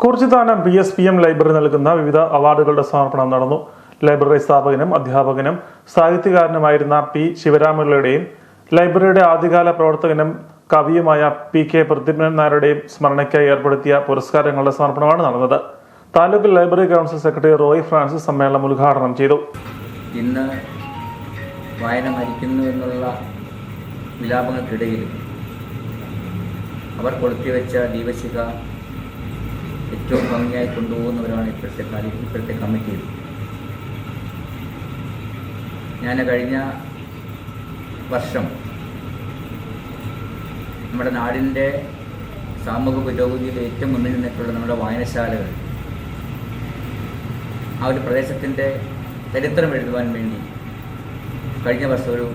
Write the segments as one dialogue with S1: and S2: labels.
S1: Kurichithanam PSPM library നൽകുന്ന വിവിധ അവാർഡുകളുടെ സമർപ്പണം നടന്നു. ലൈബ്രറി സ്ഥാപകനും അധ്യാപകനും സാഹിത്യകാരനുമായിരുന്ന P. ശിവരാമപിള്ളയുടെയും ലൈബ്രറിയുടെ ആദ്യകാല പ്രവർത്തകനും കവിയുമായ PK പ്രദീപൻ നായരുടെയും സ്മരണയ്ക്കായി ഏർപ്പെടുത്തിയ പുരസ്കാരങ്ങളുടെ സമർപ്പണമാണ് നടന്നത്. Taluk library council secretary Roy Francis സമ്മേളനം ഉദ്ഘാടനം ചെയ്തു.
S2: ഇന്ന് വായന മരിക്കുന്നു എന്നുള്ള വിലാപങ്ങൾക്കിടയിൽ അവർ കൊളുത്തിവെച്ച ദീപശിഖ ഏറ്റവും ഭംഗിയായി കൊണ്ടുപോകുന്നവരാണ് ഇപ്പോഴത്തെ കമ്മിറ്റിയിൽ. ഞാൻ കഴിഞ്ഞ വർഷം നമ്മുടെ നാടിൻ്റെ സാമൂഹിക പുരോഗതിയിൽ ഏറ്റവും മുന്നിൽ നിന്നിട്ടുള്ള നമ്മുടെ വായനശാലകൾ, ആ ഒരു പ്രദേശത്തിൻ്റെ ചരിത്രം എഴുതുവാൻ വേണ്ടി കഴിഞ്ഞ വർഷം ഒരു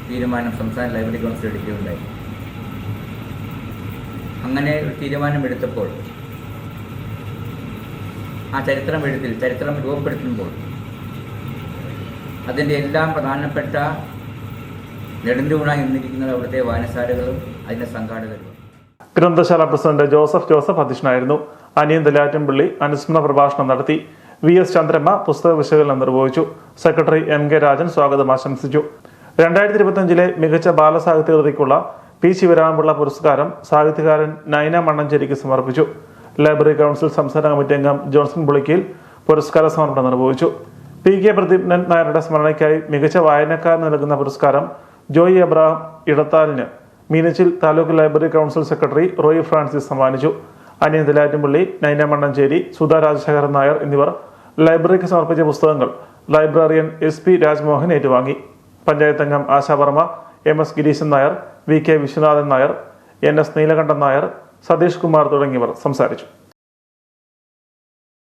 S2: തീരുമാനം സംസ്ഥാന ലൈബ്രറി കൗൺസിൽ എടുക്കുകയുണ്ടായി. അങ്ങനെ ഒരു തീരുമാനം എടുത്തപ്പോൾ ആ ചരിത്രം രൂപപ്പെടുത്തുമ്പോൾ അതിൻ്റെ എല്ലാം പ്രധാനപ്പെട്ട നെടുന്തൂണായി നിന്നിരിക്കുന്നത് അവിടുത്തെ വായനശാലകളും അതിൻ്റെ സംഘാടകരും.
S1: ഗ്രന്ഥശാല പ്രസിഡന്റ് ജോസഫ് അധ്യക്ഷനായിരുന്നു. അനിയൻ തലാറ്റുംപള്ളി അനുസ്മരണ പ്രഭാഷണം നടത്തി. VS ചന്ദ്രമ്മ പുസ്തക വിശകലനം നിർവഹിച്ചു. സെക്രട്ടറി MK രാജൻ സ്വാഗതം ആശംസിച്ചു. 2025 മികച്ച ബാലസാഹിത്യകൃതിക്കുള്ള P. ശിവരാമപിള്ള പുരസ്കാരം സാഹിത്യകാരൻ നൈന മണ്ണഞ്ചേരിക്ക് സമർപ്പിച്ചു. ലൈബ്രറി കൗൺസിൽ സംസ്ഥാന കമ്മിറ്റി അംഗം ജോൺസൺ പുളിക്കയിൽ പുരസ്കാര സമർപ്പണം നിർവഹിച്ചു. PK പ്രദീപൻ നായരുടെ സ്മരണയ്ക്കായി മികച്ച വായനക്കാരന് നൽകുന്ന പുരസ്കാരം ജോയി എബ്രഹാം ഇടത്താലിന് Meenachil taluk library council secretary Roy Francis സമ്മാനിച്ചു. അനിയൻ തലാറ്റുംപള്ളി, നൈന മണ്ണഞ്ചേരി, സുധാ രാജശേഖരൻ നായർ എന്നിവർ ലൈബ്രറിക്ക് സമർപ്പിച്ച പുസ്തകങ്ങൾ ലൈബ്രറിയൻ SP രാജ്മോഹൻ ഏറ്റുവാങ്ങി. പഞ്ചായത്ത് അംഗം ASHA Varma, MS Gireesan Nair, VK Viswanathan Nair, NS Neelakantan Nair, Satheesh Kumar തുടങ്ങിയവർ സംസാരിച്ചു.